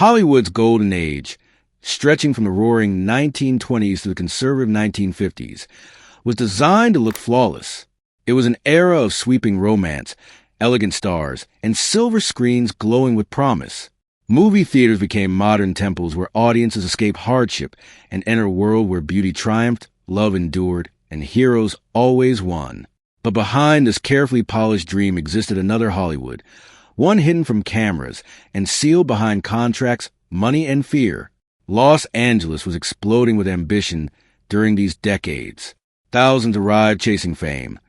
Hollywood's golden age, stretching from the roaring 1920s to the conservative 1950s, was designed to look flawless. It was an era of sweeping romance, elegant stars, and silver screens glowing with promise. Movie theaters became modern temples where audiences escaped hardship and entered a world where beauty triumphed, love endured, and heroes always won. But behind this carefully polished dream existed another Hollywood, one hidden from cameras and sealed behind contracts, money, and fear. Los Angeles was exploding with ambition during these decades. Thousands arrived chasing fame,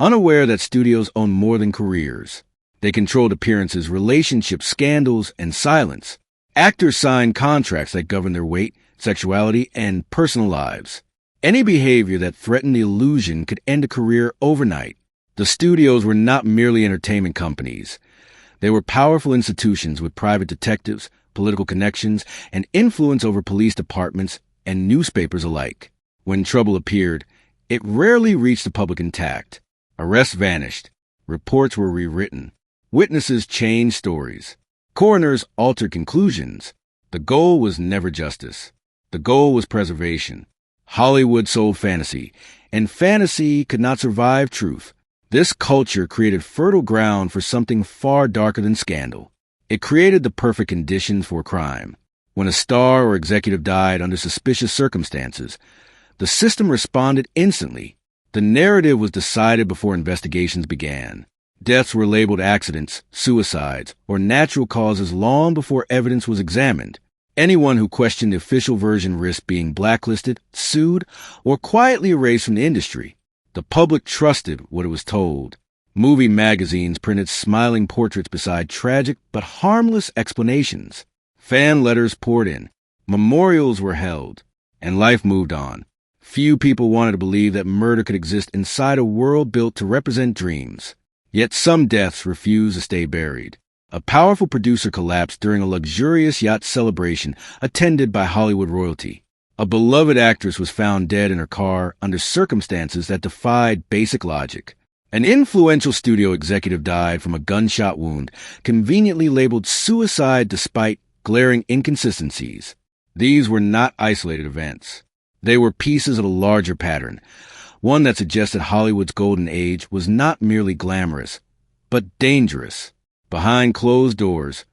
unaware that studios owned more than careers. They controlled appearances, relationships, scandals, and silence. Actors signed contracts that governed their weight, sexuality, and personal lives. Any behavior that threatened the illusion could end a career overnight. The studios were not merely entertainment companies. They were powerful institutions with private detectives, political connections, and influence over police departments and newspapers alike. When trouble appeared, it rarely reached the public intact. Arrests vanished. Reports were rewritten. Witnesses changed stories. Coroners altered conclusions. The goal was never justice. The goal was preservation. Hollywood sold fantasy, and fantasy could not survive truth. This culture created fertile ground for something far darker than scandal. It created the perfect conditions for crime. When a star or executive died under suspicious circumstances, the system responded instantly. The narrative was decided before investigations began. Deaths were labeled accidents, suicides, or natural causes long before evidence was examined. Anyone who questioned the official version risked being blacklisted, sued, or quietly erased from the industry. The public trusted what it was told. Movie magazines printed smiling portraits beside tragic but harmless explanations. Fan letters poured in. Memorials were held. And life moved on. Few people wanted to believe that murder could exist inside a world built to represent dreams. Yet some deaths refused to stay buried. A powerful producer collapsed during a luxurious yacht celebration attended by Hollywood royalty. A beloved actress was found dead in her car under circumstances that defied basic logic. An influential studio executive died from a gunshot wound, conveniently labeled suicide despite glaring inconsistencies. These were not isolated events. They were pieces of a larger pattern, one that suggested Hollywood's golden age was not merely glamorous, but dangerous. Behind closed doors,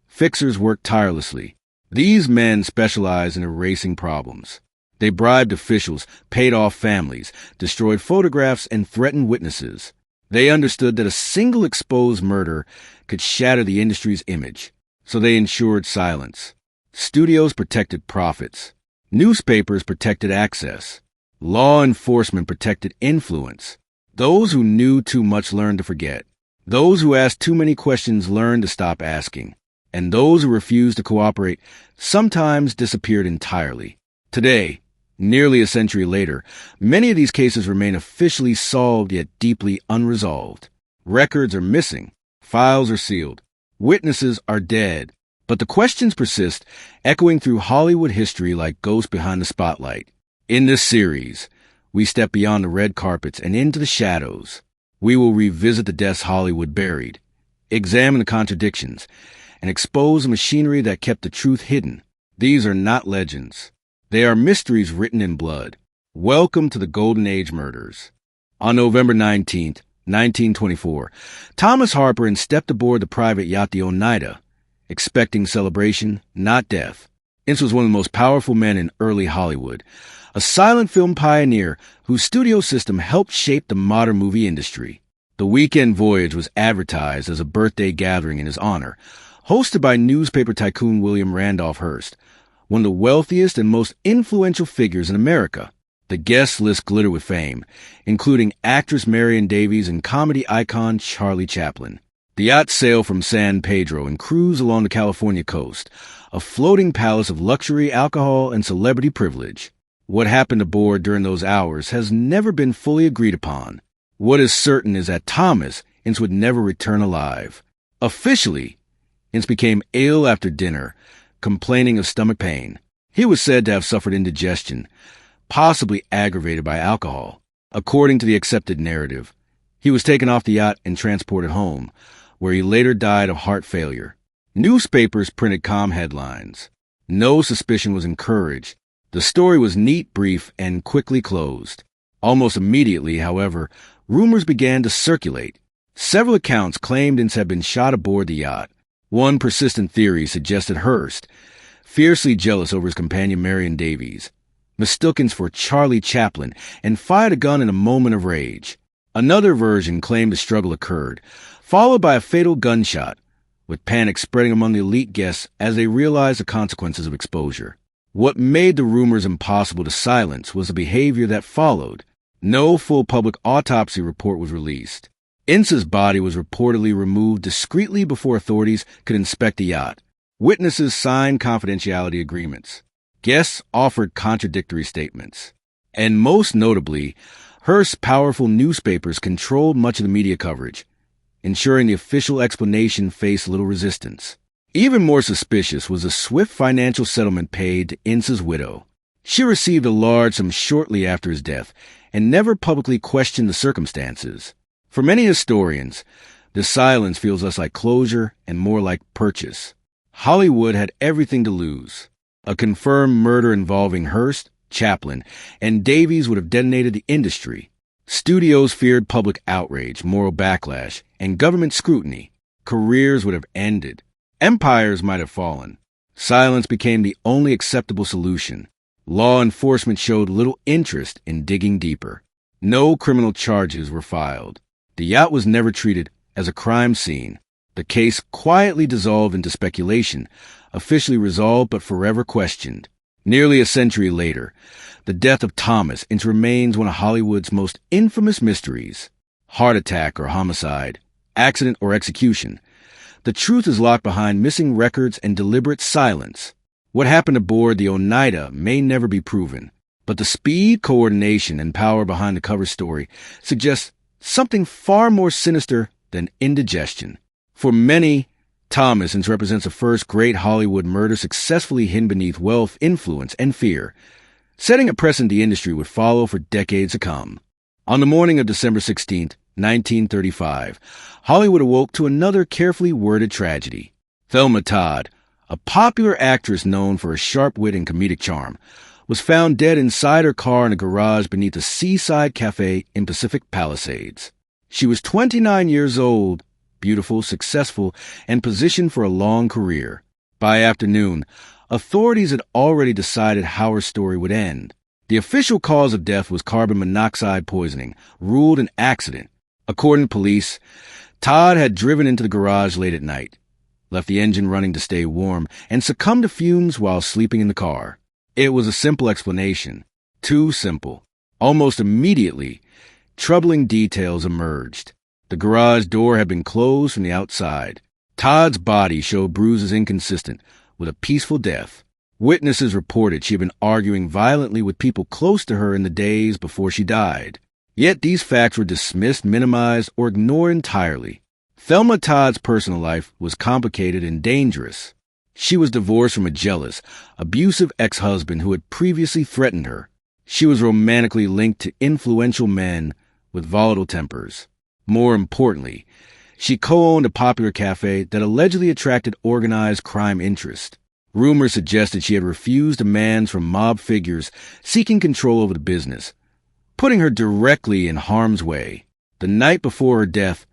fixers worked tirelessly. These men specialized in erasing problems. They bribed officials, paid off families, destroyed photographs, and threatened witnesses. They understood that a single exposed murder could shatter the industry's image, so they ensured silence. Studios protected profits. Newspapers protected access. Law enforcement protected influence. Those who knew too much learned to forget. Those who asked too many questions learned to stop asking. And those who refused to cooperate sometimes disappeared entirely. Today, nearly a century later, many of these cases remain officially solved yet deeply unresolved. Records are missing. Files are sealed. Witnesses are dead. But the questions persist, echoing through Hollywood history like ghosts behind the spotlight. In this series, we step beyond the red carpets and into the shadows. We will revisit the deaths Hollywood buried, examine the contradictions, and expose the machinery that kept the truth hidden. These are not legends. They are mysteries written in blood. Welcome to the Golden Age Murders. On November 19th, 1924, Thomas Harper stepped aboard the private yacht the Oneida, expecting celebration, not death. Ince was one of the most powerful men in early Hollywood, a silent film pioneer whose studio system helped shape the modern movie industry. The weekend voyage was advertised as a birthday gathering in his honor, hosted by newspaper tycoon William Randolph Hearst, one of the wealthiest and most influential figures in America. The guest list glittered with fame, including actress Marion Davies and comedy icon Charlie Chaplin. The yacht sailed from San Pedro and cruised along the California coast, a floating palace of luxury, alcohol, and celebrity privilege. What happened aboard during those hours has never been fully agreed upon. What is certain is that Thomas Ince would never return alive. Officially, Ince became ill after dinner, complaining of stomach pain. He was said to have suffered indigestion, possibly aggravated by alcohol. According to the accepted narrative, he was taken off the yacht and transported home, where he later died of heart failure. Newspapers printed calm headlines. No suspicion was encouraged. The story was neat, brief, and quickly closed. Almost immediately, however, rumors began to circulate. Several accounts claimed Ince had been shot aboard the yacht. One persistent theory suggested Hearst, fiercely jealous over his companion Marion Davies, mistook Ince for Charlie Chaplin and fired a gun in a moment of rage. Another version claimed the struggle occurred, followed by a fatal gunshot, with panic spreading among the elite guests as they realized the consequences of exposure. What made the rumors impossible to silence was the behavior that followed. No full public autopsy report was released. Ince's body was reportedly removed discreetly before authorities could inspect the yacht. Witnesses signed confidentiality agreements. Guests offered contradictory statements. And most notably, Hearst's powerful newspapers controlled much of the media coverage, ensuring the official explanation faced little resistance. Even more suspicious was the swift financial settlement paid to Ince's widow. She received a large sum shortly after his death and never publicly questioned the circumstances. For many historians, the silence feels less like closure and more like purchase. Hollywood had everything to lose. A confirmed murder involving Hearst, Chaplin, and Davies would have detonated the industry. Studios feared public outrage, moral backlash, and government scrutiny. Careers would have ended. Empires might have fallen. Silence became the only acceptable solution. Law enforcement showed little interest in digging deeper. No criminal charges were filed. The yacht was never treated as a crime scene. The case quietly dissolved into speculation, officially resolved but forever questioned. Nearly a century later, the death of Thomas Ince remains one of Hollywood's most infamous mysteries. Heart attack or homicide, accident or execution. The truth is locked behind missing records and deliberate silence. What happened aboard the Oneida may never be proven, but the speed, coordination, and power behind the cover story suggests something far more sinister than indigestion. For many, Thomas Ince represents the first great Hollywood murder successfully hidden beneath wealth, influence, and fear. Setting a precedent the industry would follow for decades to come. On the morning of December 16, 1935, Hollywood awoke to another carefully worded tragedy. Thelma Todd, a popular actress known for her sharp wit and comedic charm, was found dead inside her car in a garage beneath a seaside cafe in Pacific Palisades. She was 29 years old, beautiful, successful, and positioned for a long career. By afternoon, authorities had already decided how her story would end. The official cause of death was carbon monoxide poisoning, ruled an accident. According to police, Todd had driven into the garage late at night, left the engine running to stay warm, and succumbed to fumes while sleeping in the car. It was a simple explanation. Too simple. Almost immediately, troubling details emerged. The garage door had been closed from the outside. Todd's body showed bruises inconsistent with a peaceful death. Witnesses reported she had been arguing violently with people close to her in the days before she died. Yet these facts were dismissed, minimized, or ignored entirely. Thelma Todd's personal life was complicated and dangerous. She was divorced from a jealous, abusive ex-husband who had previously threatened her. She was romantically linked to influential men with volatile tempers. More importantly, she co-owned a popular cafe that allegedly attracted organized crime interest. Rumors suggested she had refused demands from mob figures seeking control over the business, putting her directly in harm's way. The night before her death,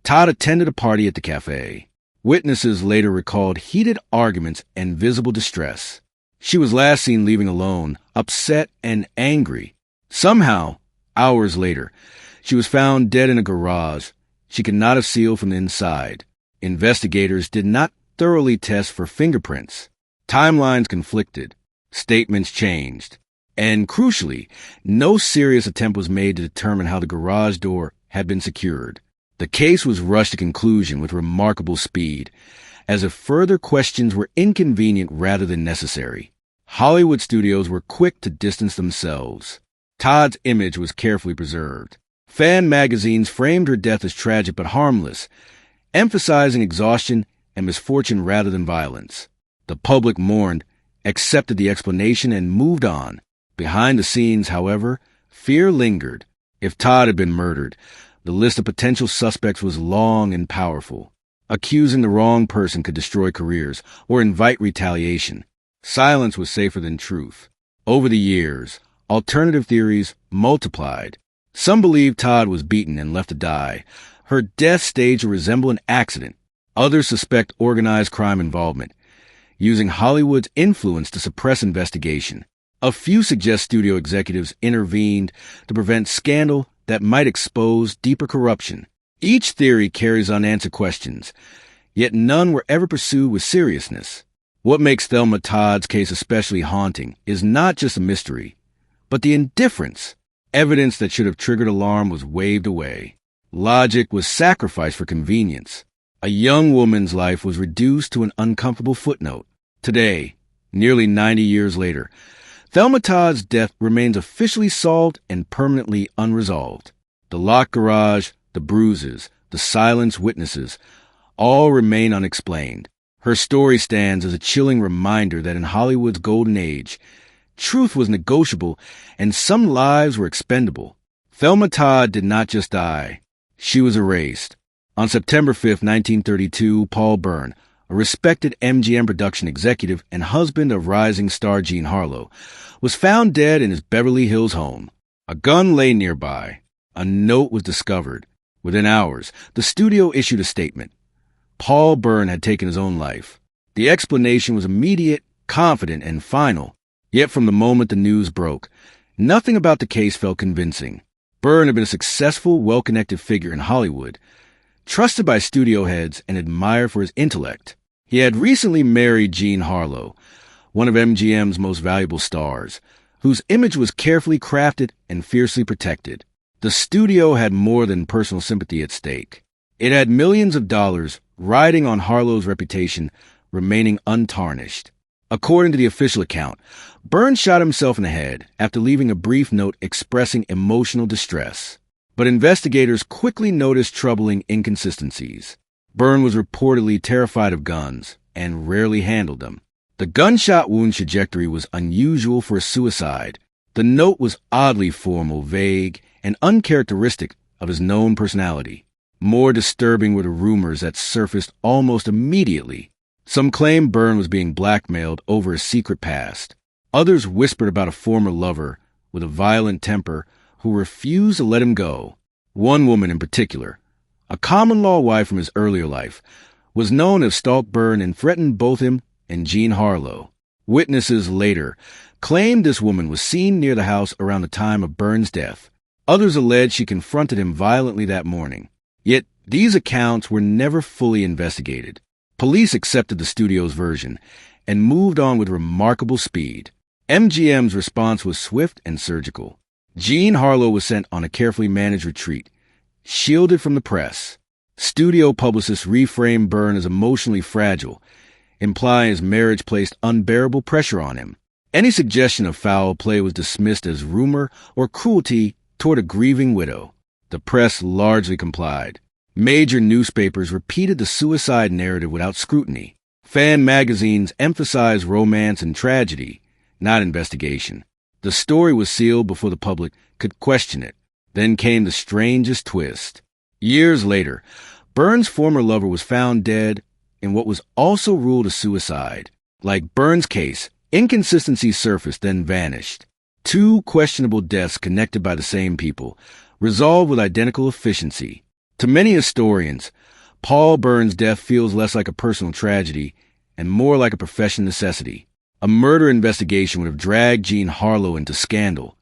Todd attended a party at the cafe. Witnesses later recalled heated arguments and visible distress. She was last seen leaving alone, upset and angry. Somehow, hours later, she was found dead in a garage. She could not have sealed from the inside. Investigators did not thoroughly test for fingerprints. Timelines conflicted. Statements changed. And crucially, no serious attempt was made to determine how the garage door had been secured. The case was rushed to conclusion with remarkable speed, as if further questions were inconvenient rather than necessary. Hollywood studios were quick to distance themselves. Todd's image was carefully preserved. Fan magazines framed her death as tragic but harmless, emphasizing exhaustion and misfortune rather than violence. The public mourned, accepted the explanation, and moved on. Behind the scenes, however, fear lingered. If Todd had been murdered, the list of potential suspects was long and powerful. Accusing the wrong person could destroy careers or invite retaliation. Silence was safer than truth. Over the years, alternative theories multiplied. Some believed Todd was beaten and left to die. Her death staged to resemble an accident. Others suspect organized crime involvement, using Hollywood's influence to suppress investigation. A few suggest studio executives intervened to prevent scandal that might expose deeper corruption. Each theory carries unanswered questions, yet none were ever pursued with seriousness. What makes Thelma Todd's case especially haunting is not just a mystery, but the indifference. Evidence that should have triggered alarm was waved away. Logic was sacrificed for convenience. A young woman's life was reduced to an uncomfortable footnote. Today, nearly 90 years later, Thelma Todd's death remains officially solved and permanently unresolved. The locked garage, the bruises, the silenced witnesses, all remain unexplained. Her story stands as a chilling reminder that in Hollywood's golden age, truth was negotiable and some lives were expendable. Thelma Todd did not just die. She was erased. On September 5, 1932, Paul Bern, a respected MGM production executive and husband of rising star Jean Harlow, was found dead in his Beverly Hills home. A gun lay nearby. A note was discovered. Within hours, the studio issued a statement. Paul Bern had taken his own life. The explanation was immediate, confident, and final. Yet from the moment the news broke, nothing about the case felt convincing. Bern had been a successful, well-connected figure in Hollywood, trusted by studio heads and admired for his intellect. He had recently married Jean Harlow, one of MGM's most valuable stars, whose image was carefully crafted and fiercely protected. The studio had more than personal sympathy at stake. It had millions of dollars riding on Harlow's reputation remaining untarnished. According to the official account, Bern shot himself in the head after leaving a brief note expressing emotional distress. But investigators quickly noticed troubling inconsistencies. Bern was reportedly terrified of guns and rarely handled them. The gunshot wound trajectory was unusual for a suicide. The note was oddly formal, vague, and uncharacteristic of his known personality. More disturbing were the rumors that surfaced almost immediately. Some claimed Bern was being blackmailed over a secret past. Others whispered about a former lover with a violent temper who refused to let him go. One woman in particular, a common-law wife from his earlier life, was known to have stalked Bern and threatened both him and Jean Harlow. Witnesses later claimed this woman was seen near the house around the time of Bern's death. Others alleged she confronted him violently that morning. Yet these accounts were never fully investigated. Police accepted the studio's version and moved on with remarkable speed. MGM's response was swift and surgical. Jean Harlow was sent on a carefully managed retreat, shielded from the press. Studio publicists reframed Bern as emotionally fragile, implying his marriage placed unbearable pressure on him. Any suggestion of foul play was dismissed as rumor or cruelty toward a grieving widow. The press largely complied. Major newspapers repeated the suicide narrative without scrutiny. Fan magazines emphasized romance and tragedy, not investigation. The story was sealed before the public could question it. Then came the strangest twist. Years later, Bern's former lover was found dead in what was also ruled a suicide. Like Bern's case, inconsistencies surfaced, then vanished. Two questionable deaths connected by the same people, resolved with identical efficiency. To many historians, Paul Bern's death feels less like a personal tragedy and more like a professional necessity. A murder investigation would have dragged Jean Harlow into scandal,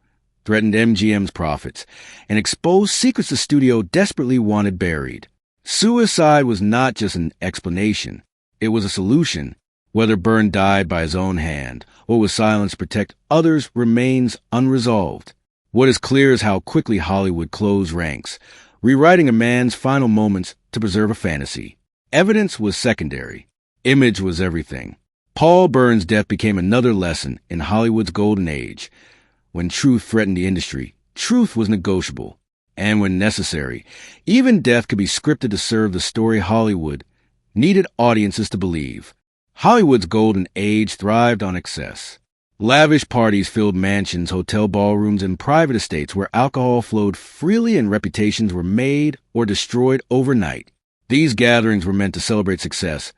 threatened MGM's profits, and exposed secrets the studio desperately wanted buried. Suicide was not just an explanation, it was a solution. Whether Bern died by his own hand or with silence to protect others remains unresolved. What is clear is how quickly Hollywood closed ranks, rewriting a man's final moments to preserve a fantasy. Evidence was secondary. Image was everything. Paul Bern's death became another lesson in Hollywood's golden age. When truth threatened the industry, truth was negotiable. And when necessary, even death could be scripted to serve the story Hollywood needed audiences to believe. Hollywood's golden age thrived on excess. Lavish parties filled mansions, hotel ballrooms, and private estates where alcohol flowed freely and reputations were made or destroyed overnight. These gatherings were meant to celebrate success,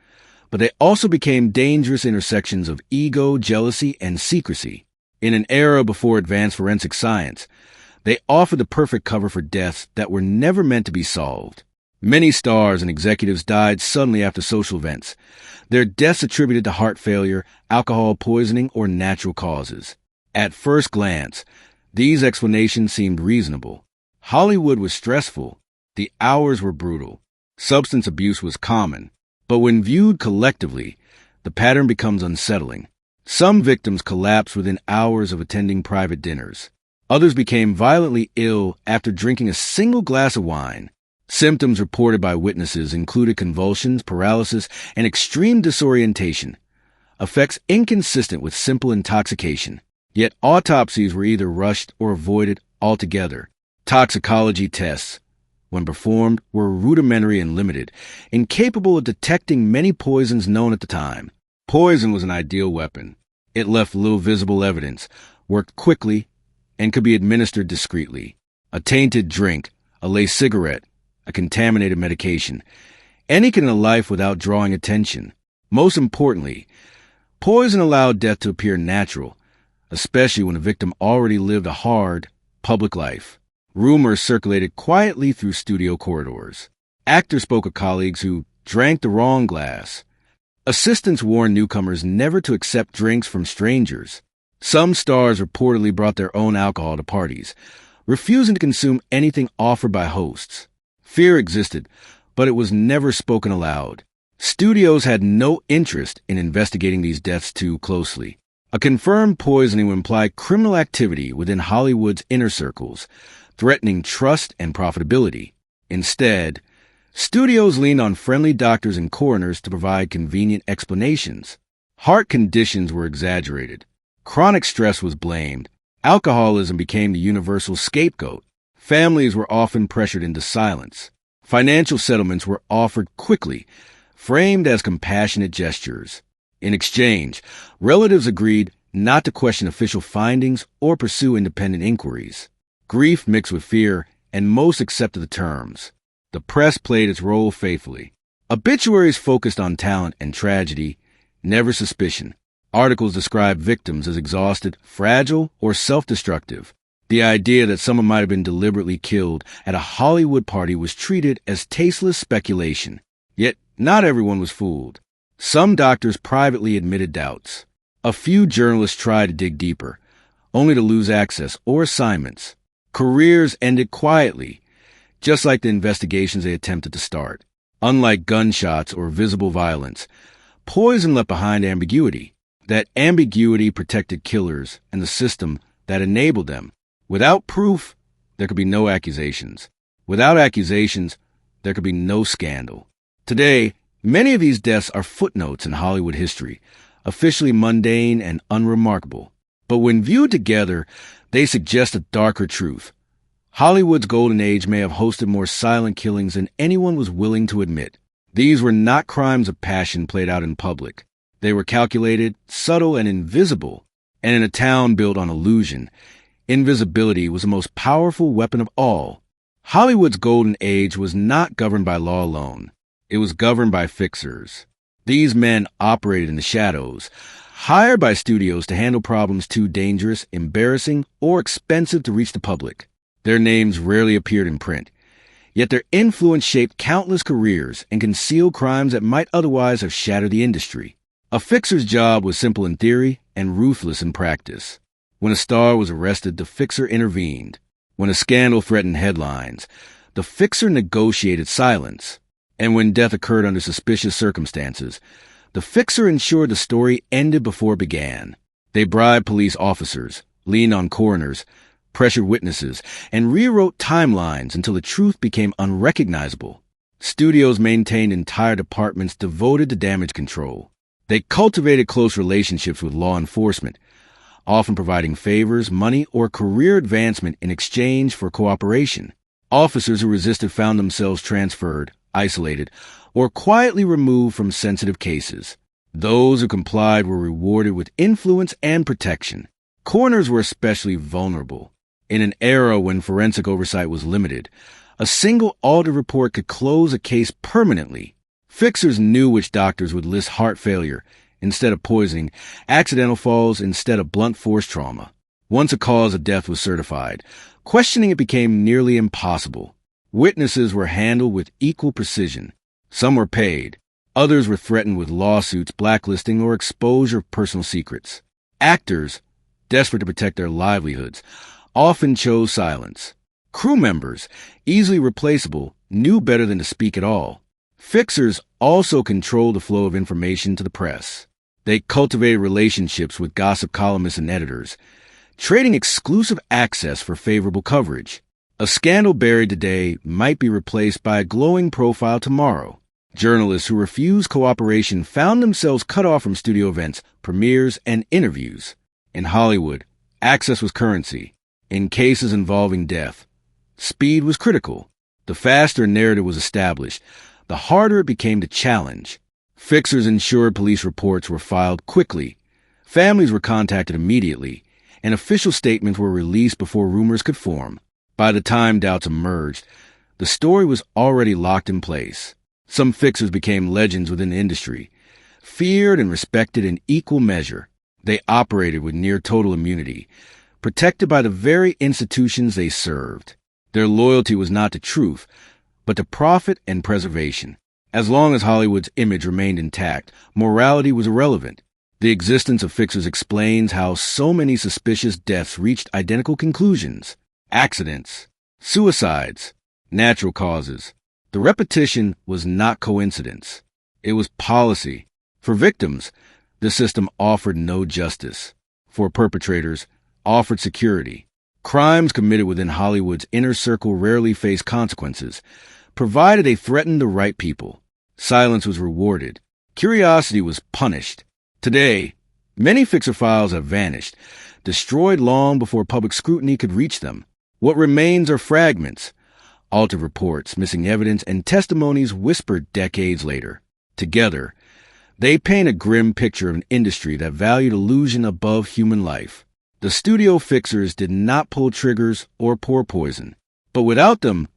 but they also became dangerous intersections of ego, jealousy, and secrecy. In an era before advanced forensic science, they offered the perfect cover for deaths that were never meant to be solved. Many stars and executives died suddenly after social events, their deaths attributed to heart failure, alcohol poisoning, or natural causes. At first glance, these explanations seemed reasonable. Hollywood was stressful, the hours were brutal, substance abuse was common, but when viewed collectively, the pattern becomes unsettling. Some victims collapsed within hours of attending private dinners. Others became violently ill after drinking a single glass of wine. Symptoms reported by witnesses included convulsions, paralysis, and extreme disorientation, effects inconsistent with simple intoxication. Yet autopsies were either rushed or avoided altogether. Toxicology tests, when performed, were rudimentary and limited, incapable of detecting many poisons known at the time. Poison was an ideal weapon. It left little visible evidence, worked quickly, and could be administered discreetly. A tainted drink, a lay cigarette, a contaminated medication. Any can end a life without drawing attention. Most importantly, poison allowed death to appear natural, especially when the victim already lived a hard, public life. Rumors circulated quietly through studio corridors. Actors spoke of colleagues who drank the wrong glass. Assistants warned newcomers never to accept drinks from strangers. Some stars reportedly brought their own alcohol to parties, refusing to consume anything offered by hosts. Fear existed, but it was never spoken aloud. Studios had no interest in investigating these deaths too closely. A confirmed poisoning would imply criminal activity within Hollywood's inner circles, threatening trust and profitability. Instead, studios leaned on friendly doctors and coroners to provide convenient explanations. Heart conditions were exaggerated. Chronic stress was blamed. Alcoholism became the universal scapegoat. Families were often pressured into silence. Financial settlements were offered quickly, framed as compassionate gestures. In exchange, relatives agreed not to question official findings or pursue independent inquiries. Grief mixed with fear, and most accepted the terms. The press played its role faithfully. Obituaries focused on talent and tragedy, never suspicion. Articles described victims as exhausted, fragile, or self-destructive. The idea that someone might have been deliberately killed at a Hollywood party was treated as tasteless speculation. Yet, not everyone was fooled. Some doctors privately admitted doubts. A few journalists tried to dig deeper, only to lose access or assignments. Careers ended quietly, just like the investigations they attempted to start. Unlike gunshots or visible violence, poison left behind ambiguity. That ambiguity protected killers and the system that enabled them. Without proof, there could be no accusations. Without accusations, there could be no scandal. Today, many of these deaths are footnotes in Hollywood history, officially mundane and unremarkable. But when viewed together, they suggest a darker truth. Hollywood's golden age may have hosted more silent killings than anyone was willing to admit. These were not crimes of passion played out in public. They were calculated, subtle, and invisible. And in a town built on illusion, invisibility was the most powerful weapon of all. Hollywood's golden age was not governed by law alone. It was governed by fixers. These men operated in the shadows, hired by studios to handle problems too dangerous, embarrassing, or expensive to reach the public. Their names rarely appeared in print, yet their influence shaped countless careers and concealed crimes that might otherwise have shattered the industry. A fixer's job was simple in theory and ruthless in practice. When a star was arrested, the fixer intervened. When a scandal threatened headlines, the fixer negotiated silence. And when death occurred under suspicious circumstances, the fixer ensured the story ended before it began. They bribed police officers, leaned on coroners, pressured witnesses, and rewrote timelines until the truth became unrecognizable. Studios maintained entire departments devoted to damage control. They cultivated close relationships with law enforcement, often providing favors, money, or career advancement in exchange for cooperation. Officers who resisted found themselves transferred, isolated, or quietly removed from sensitive cases. Those who complied were rewarded with influence and protection. Coroners were especially vulnerable. In an era when forensic oversight was limited, A single audit report could close a case permanently. Fixers knew which doctors would list heart failure instead of poisoning, accidental falls instead of blunt force trauma. Once a cause of death was certified, questioning it became nearly impossible. Witnesses were handled with equal precision. Some were paid. Others were threatened with lawsuits, blacklisting, or exposure of personal secrets. Actors, desperate to protect their livelihoods, often chose silence. Crew members, easily replaceable, knew better than to speak at all. Fixers also controlled the flow of information to the press. They cultivated relationships with gossip columnists and editors, trading exclusive access for favorable coverage. A scandal buried today might be replaced by a glowing profile tomorrow. Journalists who refused cooperation found themselves cut off from studio events, premieres, and interviews. In Hollywood, access was currency. In cases involving death, speed was critical. The faster a narrative was established, the harder it became to challenge. Fixers ensured police reports were filed quickly. Families were contacted immediately, and official statements were released before rumors could form. By the time doubts emerged, the story was already locked in place. Some fixers became legends within the industry, feared and respected in equal measure. They operated with near total immunity, protected by the very institutions they served. Their loyalty was not to truth, but to profit and preservation. As long as Hollywood's image remained intact, morality was irrelevant. The existence of fixers explains how so many suspicious deaths reached identical conclusions. Accidents, suicides, natural causes. The repetition was not coincidence. It was policy. For victims, the system offered no justice. For perpetrators, offered security. Crimes committed within Hollywood's inner circle rarely faced consequences, provided they threatened the right people. Silence was rewarded. Curiosity was punished. Today, many fixer files have vanished, destroyed long before public scrutiny could reach them. What remains are fragments, altered reports, missing evidence, and testimonies whispered decades later. Together, they paint a grim picture of an industry that valued illusion above human life. The studio fixers did not pull triggers or pour poison, but without them,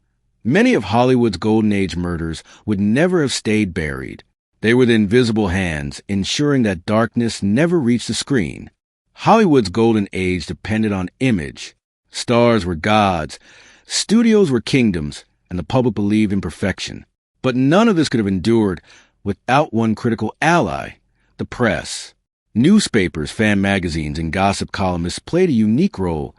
many of Hollywood's golden age murders would never have stayed buried. They were the invisible hands, ensuring that darkness never reached the screen. Hollywood's golden age depended on image. Stars were gods, studios were kingdoms, and the public believed in perfection. But none of this could have endured without one critical ally, the press. Newspapers, fan magazines, and gossip columnists played a unique role.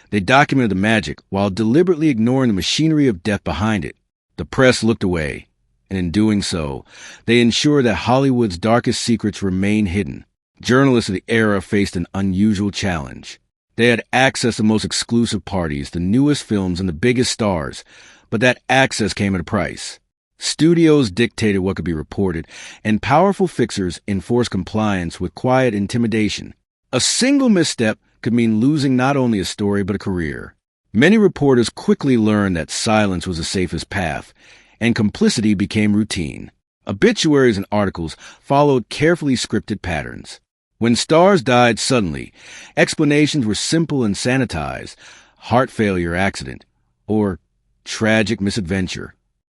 They documented the magic while deliberately ignoring the machinery of death behind it. The press looked away, and in doing so, they ensured that Hollywood's darkest secrets remained hidden. Journalists of the era faced an unusual challenge. They had access to the most exclusive parties, the newest films, and the biggest stars, but that access came at a price. Studios dictated what could be reported, and powerful fixers enforced compliance with quiet intimidation. A single misstep could mean losing not only a story but a career. Many reporters quickly learned that silence was the safest path, and complicity became routine. Obituaries and articles followed carefully scripted patterns. When stars died suddenly, explanations were simple and sanitized: heart failure accident, or tragic misadventure.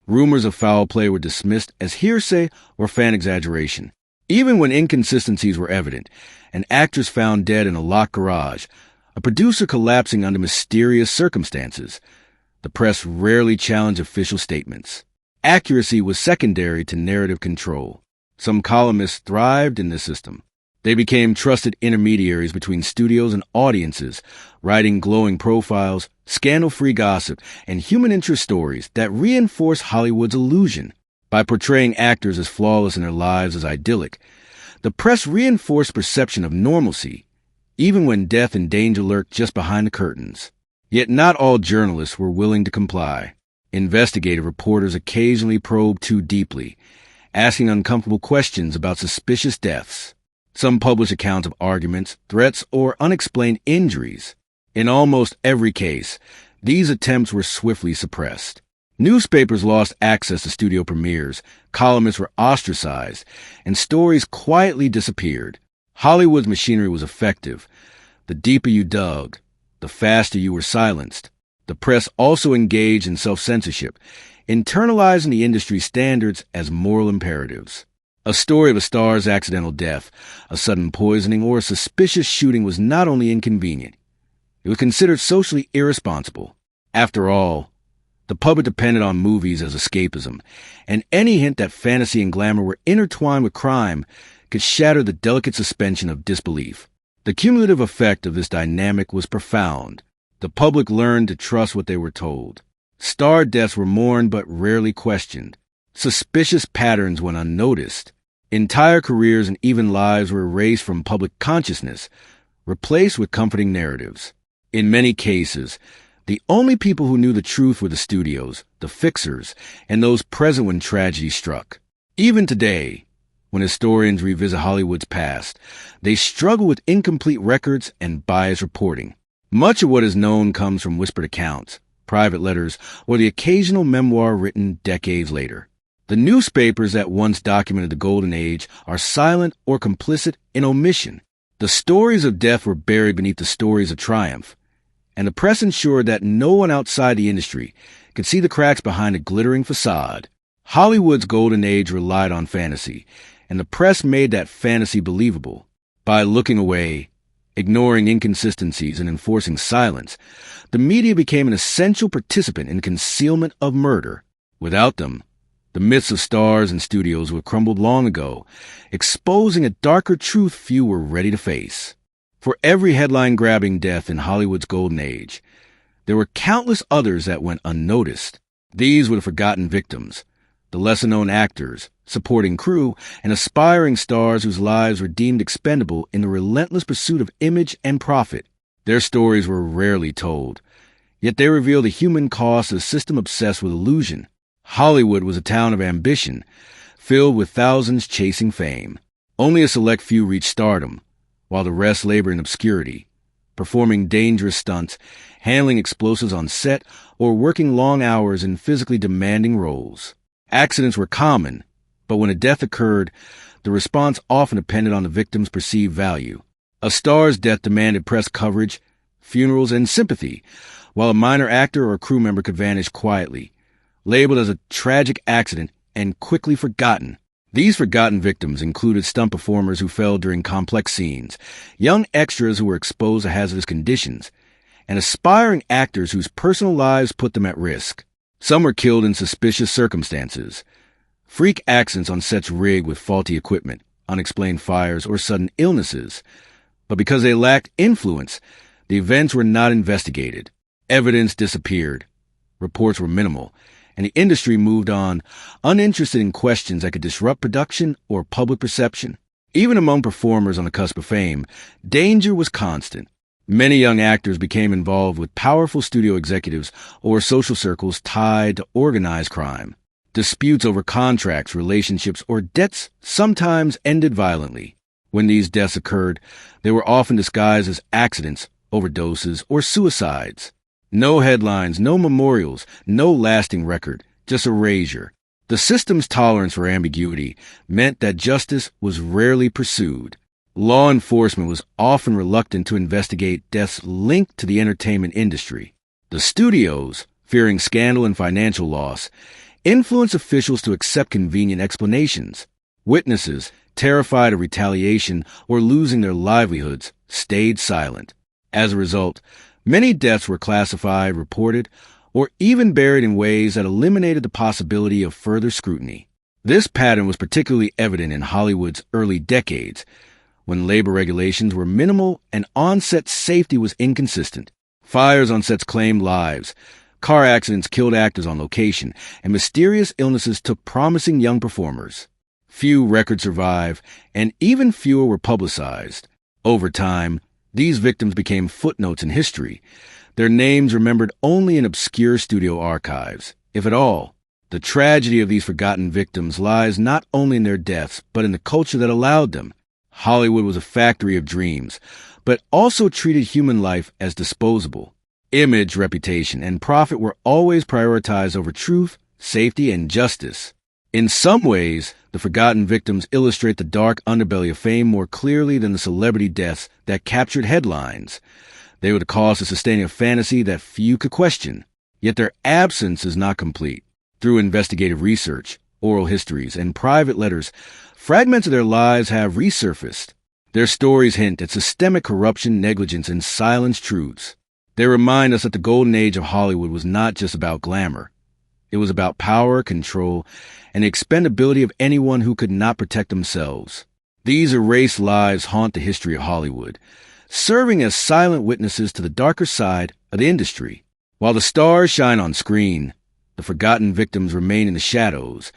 Rumors of foul play were dismissed as hearsay or fan exaggeration. Even when inconsistencies were evident, an actress found dead in a locked garage, a producer collapsing under mysterious circumstances, the press rarely challenged official statements. Accuracy was secondary to narrative control. Some columnists thrived in this system. They became trusted intermediaries between studios and audiences, writing glowing profiles, scandal-free gossip, and human interest stories that reinforce Hollywood's illusion. By portraying actors as flawless and their lives as idyllic, the press reinforced perception of normalcy, even when death and danger lurked just behind the curtains. Yet not all journalists were willing to comply. Investigative reporters occasionally probed too deeply, asking uncomfortable questions about suspicious deaths. Some published accounts of arguments, threats, or unexplained injuries. In almost every case, these attempts were swiftly suppressed. Newspapers lost access to studio premieres, columnists were ostracized, and stories quietly disappeared. Hollywood's machinery was effective. The deeper you dug, the faster you were silenced. The press also engaged in self-censorship, internalizing the industry's standards as moral imperatives. A story of a star's accidental death, a sudden poisoning, or a suspicious shooting was not only inconvenient, it was considered socially irresponsible. After all, the public depended on movies as escapism, and any hint that fantasy and glamour were intertwined with crime could shatter the delicate suspension of disbelief. The cumulative effect of this dynamic was profound. The public learned to trust what they were told. Star deaths were mourned but rarely questioned. Suspicious patterns went unnoticed. Entire careers and even lives were erased from public consciousness, replaced with comforting narratives. In many cases, the only people who knew the truth were the studios, the fixers, and those present when tragedy struck. Even today, when historians revisit Hollywood's past, they struggle with incomplete records and biased reporting. Much of what is known comes from whispered accounts, private letters, or the occasional memoir written decades later. The newspapers that once documented the Golden Age are silent or complicit in omission. The stories of death were buried beneath the stories of triumph, and the press ensured that no one outside the industry could see the cracks behind a glittering facade. Hollywood's Golden Age relied on fantasy, and the press made that fantasy believable. By looking away, ignoring inconsistencies, and enforcing silence, the media became an essential participant in the concealment of murder. Without them, the myths of stars and studios would have crumbled long ago, exposing a darker truth few were ready to face. For every headline-grabbing death in Hollywood's Golden Age, there were countless others that went unnoticed. These were the forgotten victims, the lesser-known actors, supporting crew, and aspiring stars whose lives were deemed expendable in the relentless pursuit of image and profit. Their stories were rarely told, yet they revealed the human cost of a system obsessed with illusion. Hollywood was a town of ambition, filled with thousands chasing fame. Only a select few reached stardom, while the rest labored in obscurity, performing dangerous stunts, handling explosives on set, or working long hours in physically demanding roles. Accidents were common, but when a death occurred, the response often depended on the victim's perceived value. A star's death demanded press coverage, funerals, and sympathy, while a minor actor or crew member could vanish quietly, labeled as a tragic accident and quickly forgotten. These forgotten victims included stunt performers who fell during complex scenes, young extras who were exposed to hazardous conditions, and aspiring actors whose personal lives put them at risk. Some were killed in suspicious circumstances. Freak accidents on sets rigged with faulty equipment, unexplained fires, or sudden illnesses. But because they lacked influence, the events were not investigated. Evidence disappeared. Reports were minimal, and the industry moved on, uninterested in questions that could disrupt production or public perception. Even among performers on the cusp of fame, danger was constant. Many young actors became involved with powerful studio executives or social circles tied to organized crime. Disputes over contracts, relationships, or debts sometimes ended violently. When these deaths occurred, they were often disguised as accidents, overdoses, or suicides. No headlines, no memorials, no lasting record, just erasure. The system's tolerance for ambiguity meant that justice was rarely pursued. Law enforcement was often reluctant to investigate deaths linked to the entertainment industry. The studios, fearing scandal and financial loss, influenced officials to accept convenient explanations. Witnesses, terrified of retaliation or losing their livelihoods, stayed silent. As a result, many deaths were classified, reported, or even buried in ways that eliminated the possibility of further scrutiny. This pattern was particularly evident in Hollywood's early decades, when labor regulations were minimal and on-set safety was inconsistent. Fires on sets claimed lives, car accidents killed actors on location, and mysterious illnesses took promising young performers. Few records survive, and even fewer were publicized. Over time, these victims became footnotes in history, their names remembered only in obscure studio archives, if at all. The tragedy of these forgotten victims lies not only in their deaths, but in the culture that allowed them. Hollywood was a factory of dreams, but also treated human life as disposable. Image, reputation, and profit were always prioritized over truth, safety, and justice. In some ways, the forgotten victims illustrate the dark underbelly of fame more clearly than the celebrity deaths that captured headlines. They were the cost of sustaining a fantasy that few could question. Yet their absence is not complete. Through investigative research, oral histories, and private letters, fragments of their lives have resurfaced. Their stories hint at systemic corruption, negligence, and silenced truths. They remind us that the golden age of Hollywood was not just about glamour. It was about power, control, and the expendability of anyone who could not protect themselves. These erased lives haunt the history of Hollywood, serving as silent witnesses to the darker side of the industry. While the stars shine on screen, the forgotten victims remain in the shadows.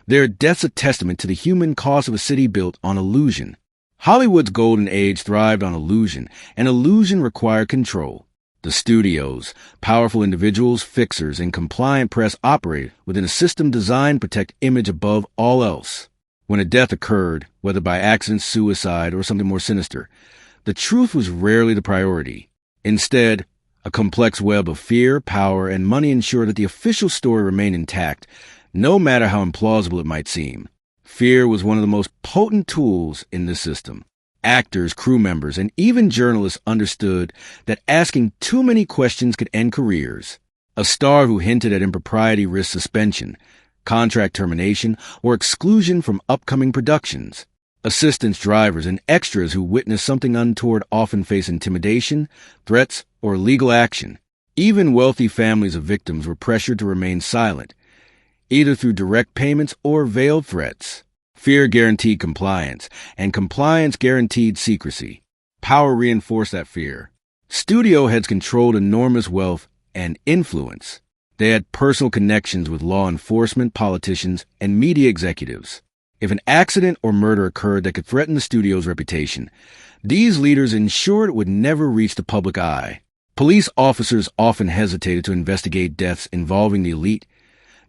Their deaths a testament to the human cost of a city built on illusion. Hollywood's golden age thrived on illusion, and illusion required control. The studios, powerful individuals, fixers, and compliant press operated within a system designed to protect image above all else. When a death occurred, whether by accident, suicide, or something more sinister, the truth was rarely the priority. Instead, a complex web of fear, power, and money ensured that the official story remained intact, no matter how implausible it might seem. Fear was one of the most potent tools in this system. Actors, crew members, and even journalists understood that asking too many questions could end careers. A star who hinted at impropriety risked suspension, contract termination, or exclusion from upcoming productions. Assistants, drivers, and extras who witnessed something untoward often face intimidation, threats, or legal action. Even wealthy families of victims were pressured to remain silent, either through direct payments or veiled threats. Fear guaranteed compliance, and compliance guaranteed secrecy. Power reinforced that fear. Studio heads controlled enormous wealth and influence. They had personal connections with law enforcement, politicians, and media executives. If an accident or murder occurred that could threaten the studio's reputation, these leaders ensured it would never reach the public eye. Police officers often hesitated to investigate deaths involving the elite,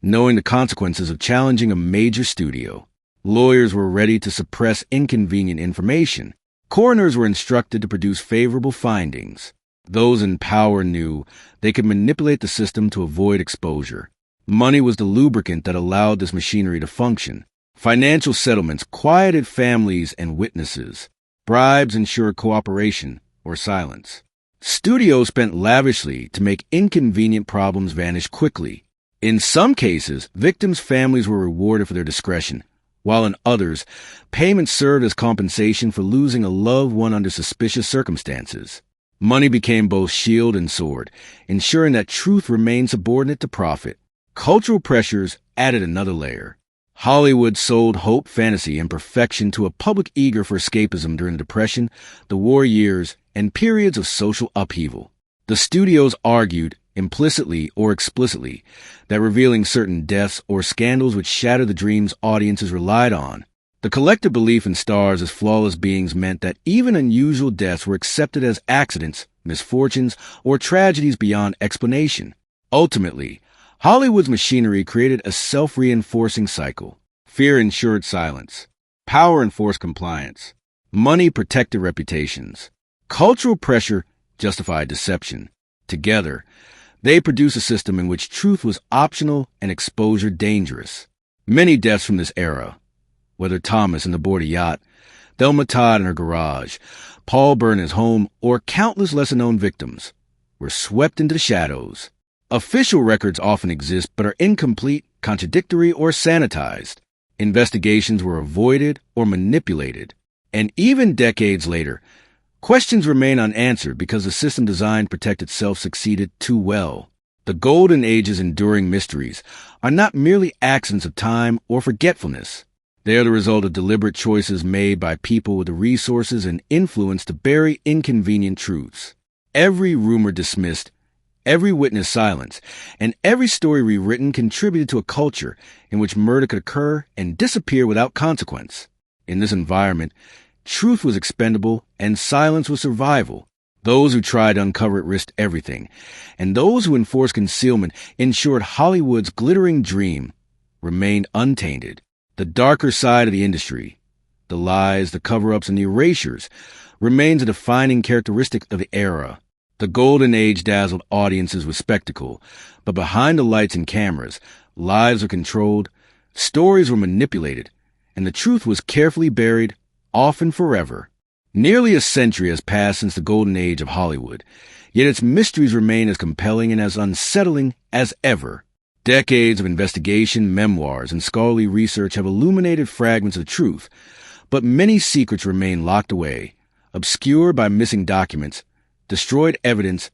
knowing the consequences of challenging a major studio. Lawyers were ready to suppress inconvenient information. Coroners were instructed to produce favorable findings. Those in power knew they could manipulate the system to avoid exposure. Money was the lubricant that allowed this machinery to function. Financial settlements quieted families and witnesses. Bribes ensured cooperation or silence. Studios spent lavishly to make inconvenient problems vanish quickly. In some cases, victims' families were rewarded for their discretion, while in others, payments served as compensation for losing a loved one under suspicious circumstances. Money became both shield and sword, ensuring that truth remained subordinate to profit. Cultural pressures added another layer. Hollywood sold hope, fantasy, and perfection to a public eager for escapism during the Depression, the war years, and periods of social upheaval. The studios argued, implicitly or explicitly, that revealing certain deaths or scandals would shatter the dreams audiences relied on. The collective belief in stars as flawless beings meant that even unusual deaths were accepted as accidents, misfortunes, or tragedies beyond explanation. Ultimately, Hollywood's machinery created a self-reinforcing cycle. Fear ensured silence. Power enforced compliance. Money protected reputations. Cultural pressure justified deception. Together, they produced a system in which truth was optional and exposure dangerous. Many deaths from this era, whether Thomas in the board yacht, Thelma Todd in her garage, Paul Bern in his home, or countless lesser-known victims, were swept into the shadows. Official records often exist but are incomplete, contradictory, or sanitized. Investigations were avoided or manipulated. And even decades later, questions remain unanswered because the system designed to protect itself succeeded too well. The Golden Age's enduring mysteries are not merely accidents of time or forgetfulness. They are the result of deliberate choices made by people with the resources and influence to bury inconvenient truths. Every rumor dismissed, every witness silenced, and every story rewritten contributed to a culture in which murder could occur and disappear without consequence. In this environment, truth was expendable and silence was survival. Those who tried to uncover it risked everything, and those who enforced concealment ensured Hollywood's glittering dream remained untainted. The darker side of the industry, the lies, the cover-ups, and the erasures, remains a defining characteristic of the era. The Golden Age dazzled audiences with spectacle, but behind the lights and cameras, lives were controlled, stories were manipulated, and the truth was carefully buried, often forever. Nearly a century has passed since the Golden Age of Hollywood, Yet its mysteries remain as compelling and as unsettling as ever. Decades of investigation, memoirs, and scholarly research have illuminated fragments of truth, but many secrets remain locked away, obscured by missing documents, destroyed evidence,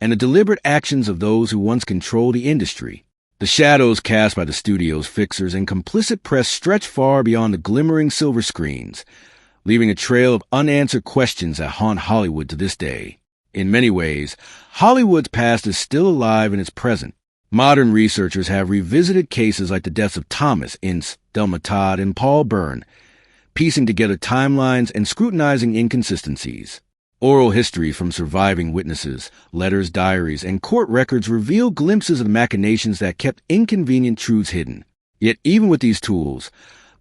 and the deliberate actions of those who once controlled the industry. The shadows cast by the studio's fixers and complicit press stretch far beyond the glimmering silver screens, leaving a trail of unanswered questions that haunt Hollywood to this day. In many ways, Hollywood's past is still alive in its present. Modern researchers have revisited cases like the deaths of Thomas Ince, Thelma Todd, and Paul Bern, piecing together timelines and scrutinizing inconsistencies. Oral history from surviving witnesses, letters, diaries, and court records reveal glimpses of the machinations that kept inconvenient truths hidden. Yet even with these tools,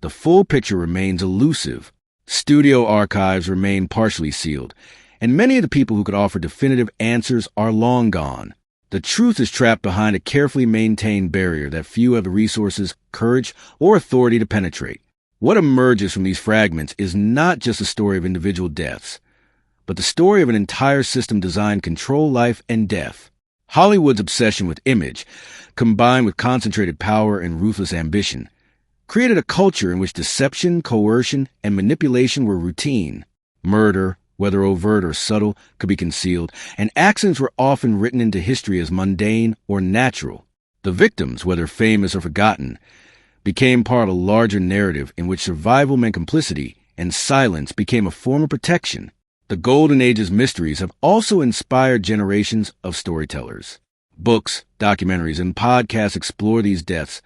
the full picture remains elusive. Studio archives remain partially sealed, and many of the people who could offer definitive answers are long gone. The truth is trapped behind a carefully maintained barrier that few have the resources, courage, or authority to penetrate. What emerges from these fragments is not just a story of individual deaths, but the story of an entire system designed to control life and death. Hollywood's obsession with image, combined with concentrated power and ruthless ambition, created a culture in which deception, coercion, and manipulation were routine. Murder, whether overt or subtle, could be concealed, and accidents were often written into history as mundane or natural. The victims, whether famous or forgotten, became part of a larger narrative in which survival meant complicity, and silence became a form of protection. The Golden Age's mysteries have also inspired generations of storytellers. Books, documentaries, and podcasts explore these deaths,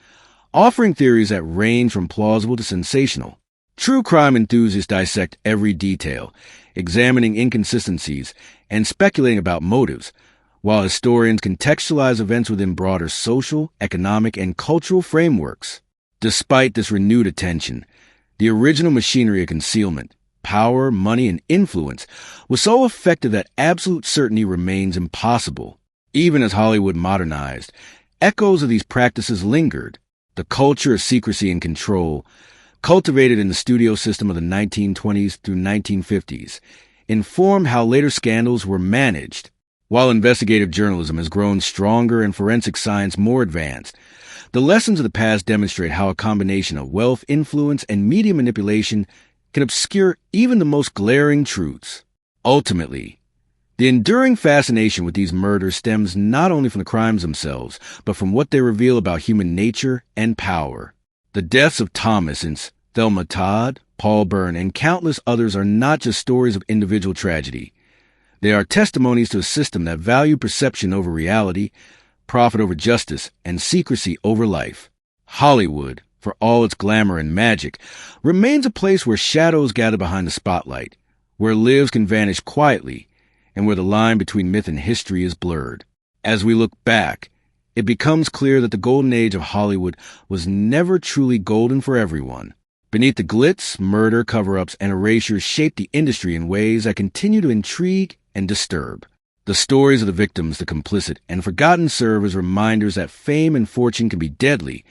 offering theories that range from plausible to sensational. True crime enthusiasts dissect every detail, examining inconsistencies and speculating about motives, while historians contextualize events within broader social, economic, and cultural frameworks. Despite this renewed attention, the original machinery of concealment, power, money, and influence was so effective that absolute certainty remains impossible. Even as Hollywood modernized, echoes of these practices lingered. The culture of secrecy and control, cultivated in the studio system of the 1920s through 1950s, informed how later scandals were managed. While investigative journalism has grown stronger and forensic science more advanced, the lessons of the past demonstrate how a combination of wealth, influence, and media manipulation can obscure even the most glaring truths. Ultimately, the enduring fascination with these murders stems not only from the crimes themselves, but from what they reveal about human nature and power. The deaths of Thomas Ince, Thelma Todd, Paul Bern, and countless others are not just stories of individual tragedy. They are testimonies to a system that valued perception over reality, profit over justice, and secrecy over life. Hollywood, for all its glamour and magic, remains a place where shadows gather behind the spotlight, where lives can vanish quietly, and where the line between myth and history is blurred. As we look back, it becomes clear that the golden age of Hollywood was never truly golden for everyone. Beneath the glitz, murder, cover-ups, and erasures shaped the industry in ways that continue to intrigue and disturb. The stories of the victims, the complicit, and forgotten serve as reminders that fame and fortune can be deadly,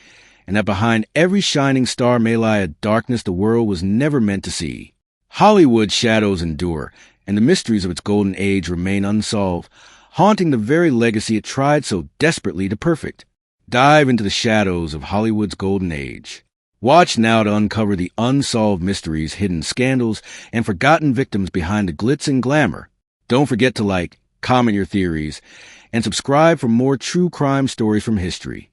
and that behind every shining star may lie a darkness the world was never meant to see. Hollywood's shadows endure, and the mysteries of its golden age remain unsolved, haunting the very legacy it tried so desperately to perfect. Dive into the shadows of Hollywood's golden age. Watch now to uncover the unsolved mysteries, hidden scandals, and forgotten victims behind the glitz and glamour. Don't forget to like, comment your theories, and subscribe for more true crime stories from history.